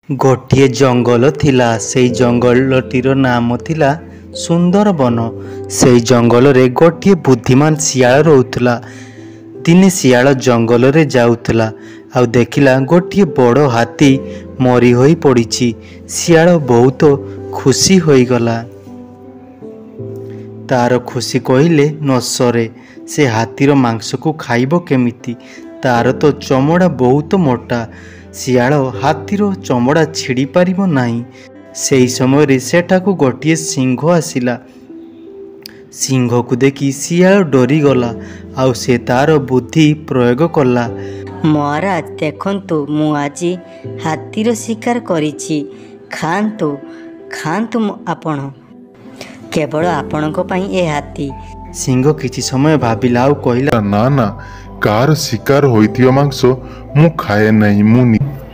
गोटे जंगल थिला। से जंगलटीर नाम थिला सुंदरबन। से जंगल रे गोटे बुद्धिमान शियाल रहउथला। दिने शियाल जंगल रे जाउथला आ देखिला गोटे बड़ हाथी मरी होई पड़िछि। शियाल बहुत खुशी होई गला। तार खुशी कहिले न सरे। से हाथीर मांस को खाइब केमिति? तार तो चमड़ा बहुत मोटा। शियाल हाथीर चमड़ा छिड़ी पारिब नाही। सेही समय सेठाकू गोटे सिंह आसिला। सिंह को देखि शियाल डरी गला आउ से तार बुद्धि प्रयोग कला। महाराज देखंतु मु आजी हाथीर शिकार करिछि। खांतु खांतु आपण केवल आपणको पई ए हाथी। सिंह किछि समय भाबिला आउ कहिला, ना ना, कार शिकार होइतियो मांस मु खाए नहीं।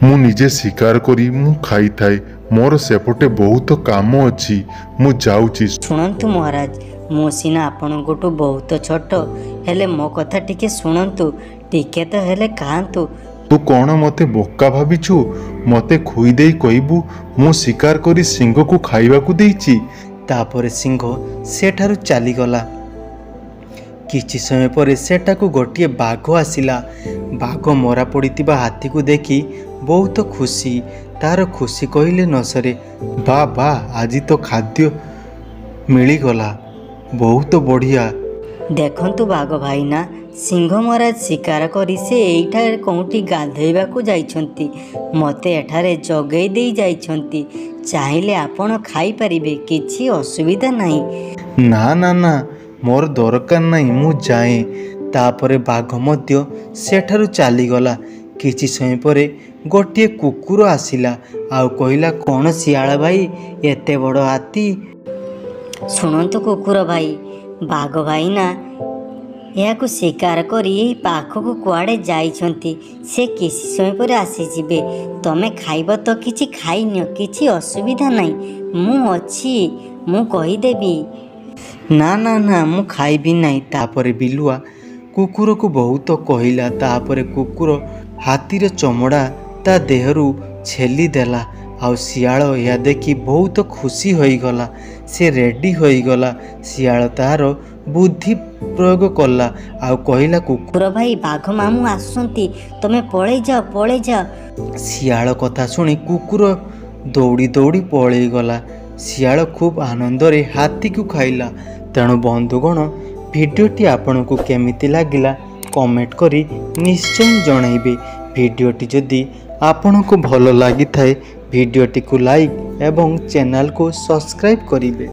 मु निजे शिकार करी मु खाई थाए। मोर सेपटे बहुत काम अछि, मु जाउछि। सुनंतु महाराज, मु सिना आपणकोटु बहुत छोट, हेले मो कथा टिके सुनंतु। टिके तो हेले खांतु। तू कौन मते बोका भाबिछु? मते खुई देई कहबू मु शिकार करी सिंह को खाइबाकू देइछि। तापर सिंह सेठारु चलीगला। किछि समय पर सेठाकू गोटे बाघ आसिला। बाघ मरा पड़ितिबा हाथी को देखि बहुत खुशी। तार खुशी कहिले न सरे। बा बा, आज तो खाद्य मिलीगला, बहुत बढ़िया। देखंतु बाघ भाईना, सिंह महाराज शिकार करी से एठारे कोउटी गाधेइबाकू जाइछंती। मते एठारे जगेई देई जाइछंती। चाहिले आपण खाई परिबे, किछि असुविधा नाही। ना ना ना, मोर दरकार नहीं, मु जाए। तापरे बाघ मध्य सेठारु चलीगला। किछि समय परे गोटे कुकुर आसिला आउ कहिला, कौन शियाल भाई एते बड़ हाथी? सुनंतु कुकुर भाई, बाघ भाई ना याकू शिकार करी पाखकू कुआड़े जाइछंती। से किसी समय पर आसी जिबे। तमे खाइब तो किछि खाइनियो, किछि असुविधा नहीं। मु अछि, मु कहि देबी। ना ना ना, मु खाइबी नहीं। तापरे बिलुआ कुकुर को बहुत कहिला। तापरे कुकुर हाथीर चमड़ा ता देहरु छेली देला आउ शियाल या देखि बहुत खुशी होई गला। से रेडी होई गला। शियाल तार बुद्धि प्रयोग कला आउ कहिला, कुकुर भाई बाघ मामू आसुंती, तमे पळेई जाओ। शियाल कथा सुनी कुकुर दौड़ी दौड़ी पळेई गला। शियाल खूब आनंद रे हाथी को खाइला। तेणु बंधुगण, भिडियोटी आपनकू केमिति लागिला कमेंट करी निश्चय जणाइबे। भिडियोटी जदि आपनकू भल लागि थाए भिडियोटी को लाइक एवं चैनल को सब्सक्राइब करिवे।